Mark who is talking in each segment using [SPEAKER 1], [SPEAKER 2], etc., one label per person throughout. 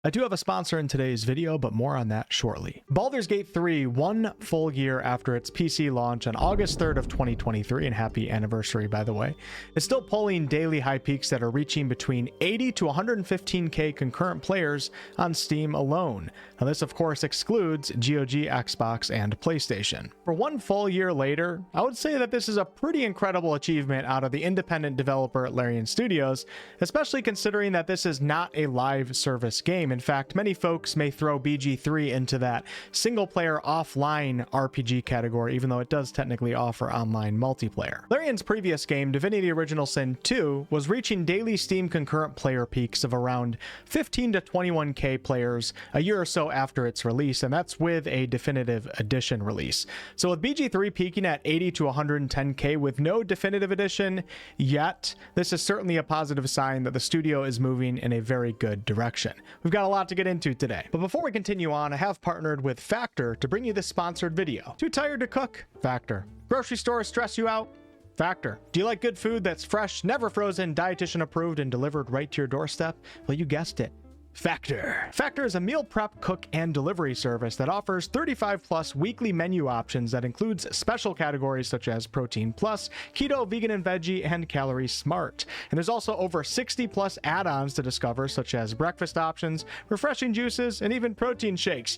[SPEAKER 1] I do have a sponsor in today's video, but more on that shortly. Baldur's Gate 3, 1 full year after its PC launch on August 3rd of 2023, and happy anniversary by the way, is still pulling daily high peaks that are reaching between 80 to 115k concurrent players on Steam alone. Now this of course excludes GOG, Xbox, and PlayStation. For 1 full year later, I would say that this is a pretty incredible achievement out of the independent developer at Larian Studios, especially considering that this is not a live service game. In fact, many folks may throw BG3 into that single-player offline RPG category, even though it does technically offer online multiplayer. Larian's previous game, Divinity Original Sin 2, was reaching daily Steam concurrent player peaks of around 15 to 21k players a year or so after its release, and that's with a definitive edition release. So with BG3 peaking at 80 to 110k with no definitive edition yet, this is certainly a positive sign that the studio is moving in a very good direction. We've got a lot to get into today, but before we continue on, I have partnered with Factor to bring you this sponsored video. Too tired to cook? Factor. Grocery stores stress you out? Factor. Do you like good food that's fresh, never frozen, dietitian approved, and delivered right to your doorstep? Well, you guessed it. Factor. Factor is a meal prep, cook, and delivery service that offers 35 plus weekly menu options that includes special categories such as Protein Plus, Keto, Vegan and Veggie, and Calorie Smart. And there's also over 60 plus add-ons to discover such as breakfast options, refreshing juices, and even protein shakes.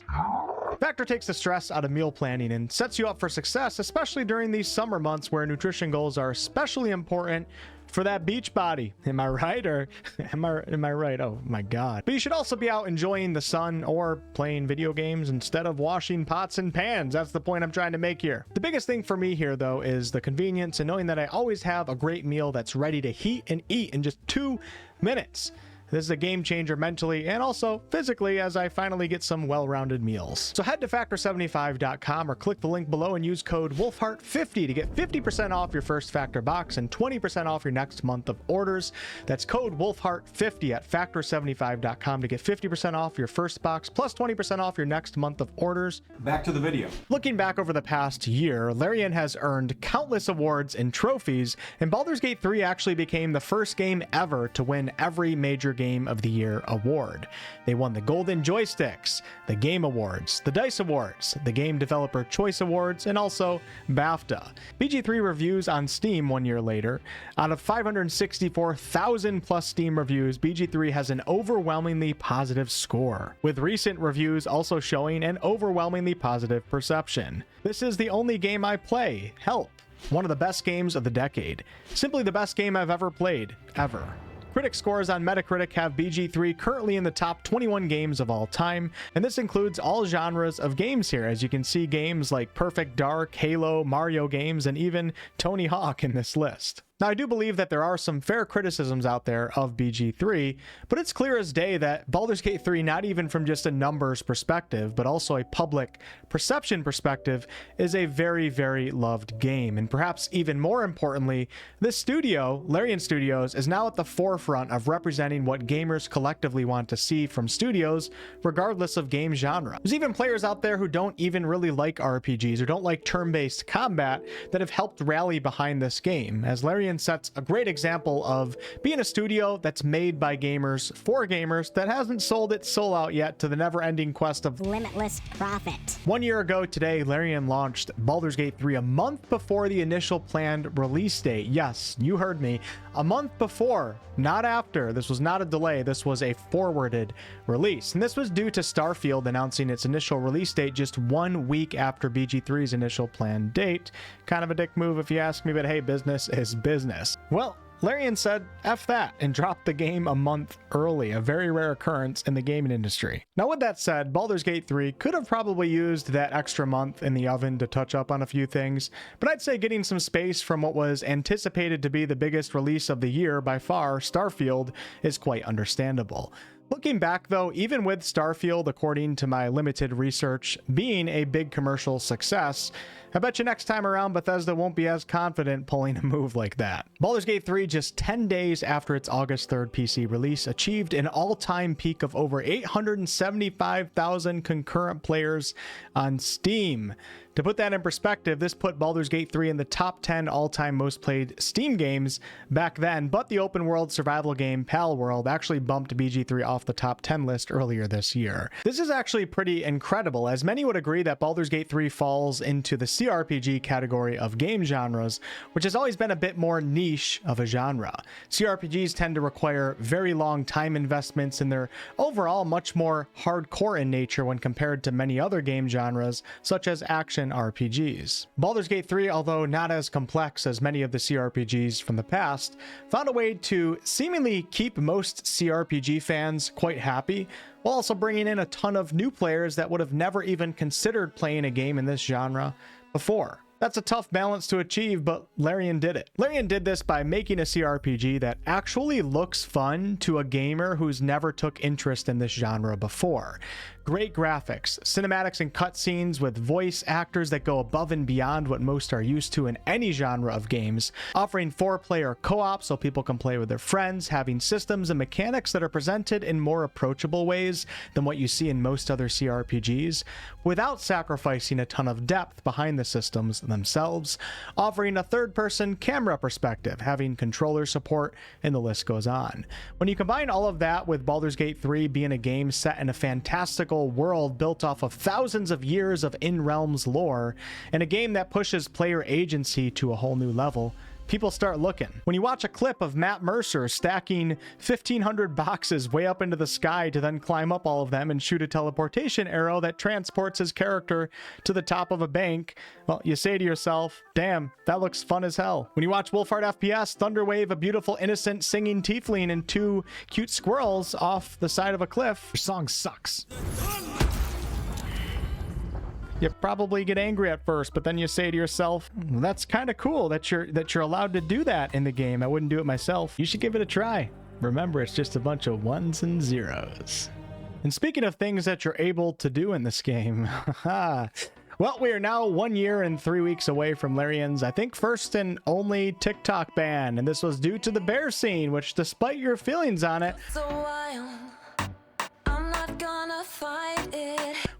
[SPEAKER 1] Factor takes the stress out of meal planning and sets you up for success, especially during these summer months where nutrition goals are especially important for that beach body. Am I right? Or am I right? Oh my god. But you should also be out enjoying the sun or playing video games instead of washing pots and pans. That's the point I'm trying to make here. The biggest thing for me here though is the convenience and knowing that I always have a great meal that's ready to heat and eat in just 2 minutes. This is a game changer mentally and also physically as I finally get some well-rounded meals. So head to factor75.com or click the link below and use code WolfheartFPS to get 50% off your first Factor box and 20% off your next month of orders. That's code WolfheartFPS at factor75.com to get 50% off your first box plus 20% off your next month of orders. Back to the video. Looking back over the past year, Larian has earned countless awards and trophies, and Baldur's Gate 3 actually became the first game ever to win every major Game of the Year award. They won the Golden Joysticks, the Game Awards, the Dice Awards, the Game Developer Choice Awards, and also BAFTA. BG3 reviews on Steam 1 year later. Out of 564,000 plus Steam reviews, BG3 has an overwhelmingly positive score, with recent reviews also showing an overwhelmingly positive perception. This is the only game I play. Help. One of the best games of the decade. Simply the best game I've ever played, ever. Critic scores on Metacritic have BG3 currently in the top 21 games of all time, and this includes all genres of games here. As you can see, games like Perfect Dark, Halo, Mario games, and even Tony Hawk in this list. Now, I do believe that there are some fair criticisms out there of BG3, but it's clear as day that Baldur's Gate 3, not even from just a numbers perspective, but also a public perception perspective, is a very, very loved game. And perhaps even more importantly, this studio, Larian Studios, is now at the forefront of representing what gamers collectively want to see from studios, regardless of game genre. There's even players out there who don't even really like RPGs or don't like turn-based combat that have helped rally behind this game, as Larian sets a great example of being a studio that's made by gamers for gamers that hasn't sold its soul out yet to the never-ending quest of
[SPEAKER 2] limitless profit.
[SPEAKER 1] 1 year ago today, Larian launched Baldur's Gate 3 a month before the initial planned release date. Yes, you heard me. A month before, not after. This was not a delay. This was a forwarded release. And this was due to Starfield announcing its initial release date just 1 week after BG3's initial planned date. Kind of a dick move if you ask me, but hey, business is business. Well, Larian said F that and dropped the game a month early, a very rare occurrence in the gaming industry. Now with that said, Baldur's Gate 3 could have probably used that extra month in the oven to touch up on a few things, but I'd say getting some space from what was anticipated to be the biggest release of the year by far, Starfield, is quite understandable. Looking back though, even with Starfield, according to my limited research, being a big commercial success, I bet you next time around Bethesda won't be as confident pulling a move like that. Baldur's Gate 3, just 10 days after its August 3rd PC release, achieved an all-time peak of over 875,000 concurrent players on Steam. To put that in perspective, this put Baldur's Gate 3 in the top 10 all-time most played Steam games back then, but the open world survival game Palworld actually bumped BG3 off the top 10 list earlier this year. This is actually pretty incredible, as many would agree that Baldur's Gate 3 falls into the CRPG category of game genres, which has always been a bit more niche of a genre. CRPGs tend to require very long time investments, and they're overall much more hardcore in nature when compared to many other game genres, such as action RPGs. Baldur's Gate 3, although not as complex as many of the CRPGs from the past, found a way to seemingly keep most CRPG fans quite happy, while also bringing in a ton of new players that would have never even considered playing a game in this genre before. That's a tough balance to achieve, but Larian did it. Larian did this by making a CRPG that actually looks fun to a gamer who's never took interest in this genre before. Great graphics, cinematics and cutscenes with voice actors that go above and beyond what most are used to in any genre of games, offering 4-player co-op so people can play with their friends, having systems and mechanics that are presented in more approachable ways than what you see in most other CRPGs, without sacrificing a ton of depth behind the systems themselves, offering a third-person camera perspective, having controller support, and the list goes on. When you combine all of that with Baldur's Gate 3 being a game set in a fantastical world built off of thousands of years of In-Realms lore, and a game that pushes player agency to a whole new level, people start looking. When you watch a clip of Matt Mercer stacking 1,500 boxes way up into the sky to then climb up all of them and shoot a teleportation arrow that transports his character to the top of a bank, well, you say to yourself, damn, that looks fun as hell. When you watch WolfheartFPS Thunderwave a beautiful, innocent, singing tiefling and 2 cute squirrels off the side of a cliff, your song sucks. You probably get angry at first, but then you say to yourself, well, that's kind of cool that you're allowed to do that in the game. I wouldn't do it myself. You should give it a try. Remember, it's just a bunch of ones and zeros. And speaking of things that you're able to do in this game, well, we are now 1 year and 3 weeks away from Larian's, I think, first and only TikTok ban. And this was due to the bear scene, which, despite your feelings on it,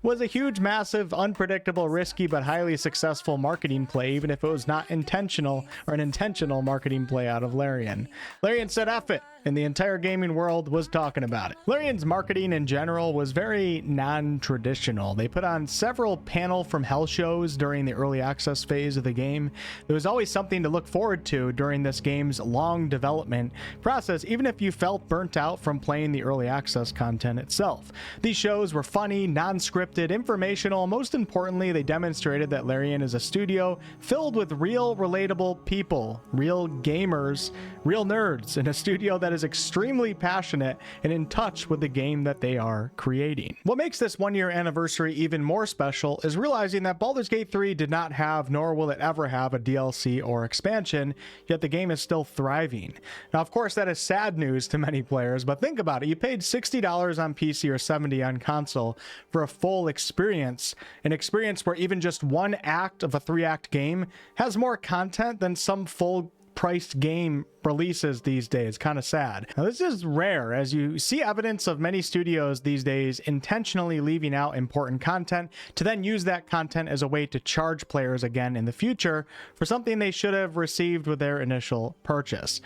[SPEAKER 1] was a huge, massive, unpredictable, risky, but highly successful marketing play, even if it was not intentional or an intentional marketing play out of Larian. Larian said, F it, and the entire gaming world was talking about it. Larian's marketing in general was very non-traditional. They put on several Panel from Hell shows during the early access phase of the game. There was always something to look forward to during this game's long development process, even if you felt burnt out from playing the early access content itself. These shows were funny, non-scripted, informational, and most importantly, they demonstrated that Larian is a studio filled with real, relatable people, real gamers, real nerds, and a studio that is extremely passionate and in touch with the game that they are creating. What makes this 1 year anniversary even more special is realizing that Baldur's Gate 3 did not have, nor will it ever have, a DLC or expansion, yet the game is still thriving. Now, of course, that is sad news to many players, but think about it. You paid $60 on PC or $70 on console for a full experience, an experience where even just one act of a 3-act game has more content than some full priced game releases these days. Kind of sad. Now, this is rare, as you see evidence of many studios these days intentionally leaving out important content to then use that content as a way to charge players again in the future for something they should have received with their initial purchase.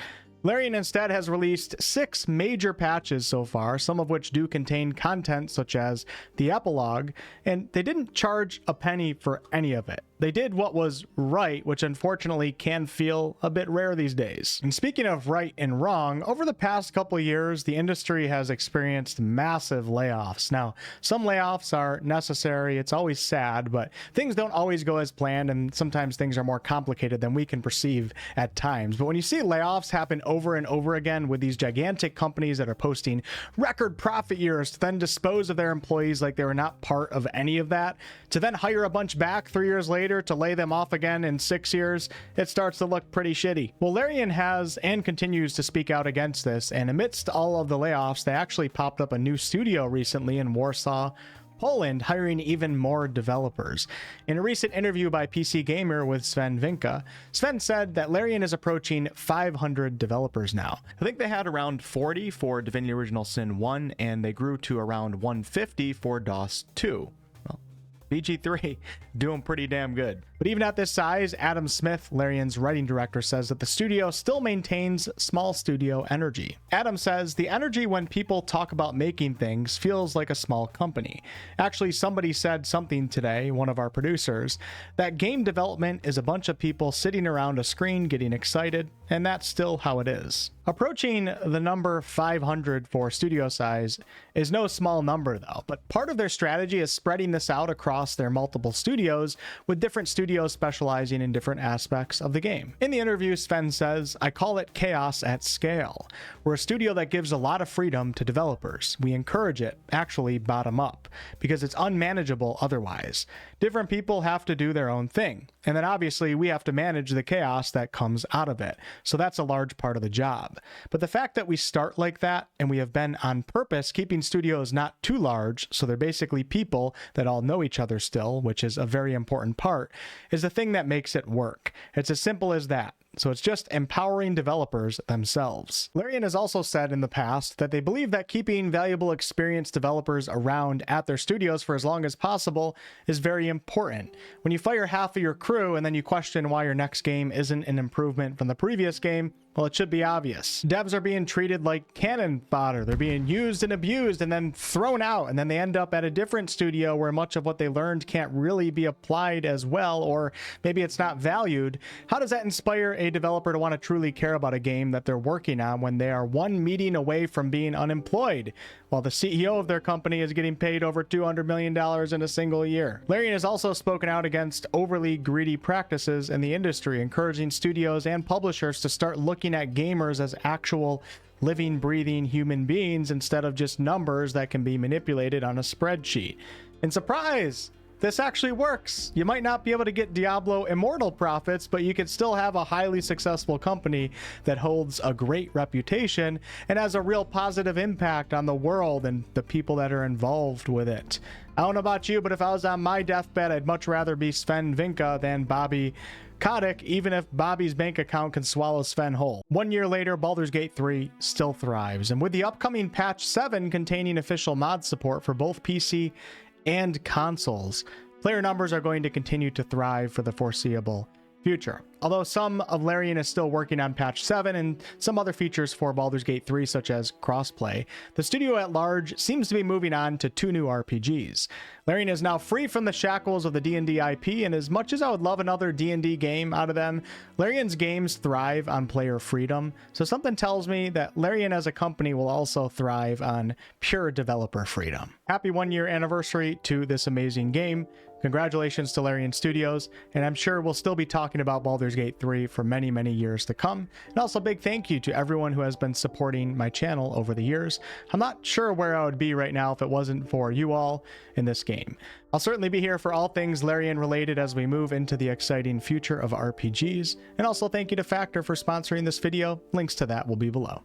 [SPEAKER 1] Larian instead has released 6 major patches so far, some of which do contain content such as the epilogue, and they didn't charge a penny for any of it. They did what was right, which unfortunately can feel a bit rare these days. And speaking of right and wrong, over the past couple of years, the industry has experienced massive layoffs. Now, some layoffs are necessary. It's always sad, but things don't always go as planned, and sometimes things are more complicated than we can perceive at times. But when you see layoffs happen over and over again with these gigantic companies that are posting record profit years to then dispose of their employees like they were not part of any of that, to then hire a bunch back 3 years later to lay them off again in 6 years, it starts to look pretty shitty. Well, Larian has and continues to speak out against this, and amidst all of the layoffs, they actually popped up a new studio recently in Warsaw, Poland, hiring even more developers. In a recent interview by PC Gamer with Sven Vinka, Sven said that Larian is approaching 500 developers now. I think they had around 40 for Divinity Original Sin 1, and they grew to around 150 for DOS 2. BG3 doing pretty damn good. But even at this size, Adam Smith, Larian's writing director, says that the studio still maintains small studio energy. Adam says, the energy when people talk about making things feels like a small company. Actually, somebody said something today, one of our producers, that game development is a bunch of people sitting around a screen getting excited, and that's still how it is. Approaching the number 500 for studio size is no small number though, but part of their strategy is spreading this out across their multiple studios, with different studios specializing in different aspects of the game. In the interview, Sven says, I call it chaos at scale. We're a studio that gives a lot of freedom to developers. We encourage it, actually bottom up, because it's unmanageable otherwise. Different people have to do their own thing, and then obviously we have to manage the chaos that comes out of it. So that's a large part of the job. But the fact that we start like that, and we have been on purpose keeping studios not too large, so they're basically people that all know each other still, which is a very important part, is the thing that makes it work. It's as simple as that. So it's just empowering developers themselves. Larian has also said in the past that they believe that keeping valuable experienced developers around at their studios for as long as possible is very important. When you fire half of your crew and then you question why your next game isn't an improvement from the previous game, well, it should be obvious. Devs are being treated like cannon fodder. They're being used and abused and then thrown out, and then they end up at a different studio where much of what they learned can't really be applied as well, or maybe it's not valued. How does that inspire a developer to want to truly care about a game that they're working on when they are one meeting away from being unemployed, while the CEO of their company is getting paid over $200 million in a single year? Larian has also spoken out against overly greedy practices in the industry, encouraging studios and publishers to start looking at gamers as actual living, breathing human beings instead of just numbers that can be manipulated on a spreadsheet. And surprise! This actually works. You might not be able to get Diablo Immortal profits, but you could still have a highly successful company that holds a great reputation and has a real positive impact on the world and the people that are involved with it. I don't know about you, but if I was on my deathbed, I'd much rather be Sven Vinka than Bobby Kotick, even if Bobby's bank account can swallow Sven whole. 1 year later, Baldur's Gate 3 still thrives, and with the upcoming patch 7 containing official mod support for both PC and consoles, player numbers are going to continue to thrive for the foreseeable future. Although some of Larian is still working on patch 7 and some other features for Baldur's Gate 3 such as crossplay, the studio at large seems to be moving on to 2 new RPGs. Larian is now free from the shackles of the D&D IP, and as much as I would love another D&D game out of them, Larian's games thrive on player freedom, so something tells me that Larian as a company will also thrive on pure developer freedom. Happy 1 year anniversary to this amazing game. Congratulations to Larian Studios, and I'm sure we'll still be talking about Baldur's Gate 3 for many, many years to come. And also big thank you to everyone who has been supporting my channel over the years. I'm not sure where I would be right now if it wasn't for you all in this game. I'll certainly be here for all things Larian related as we move into the exciting future of RPGs. And also thank you to Factor for sponsoring this video. Links to that will be below.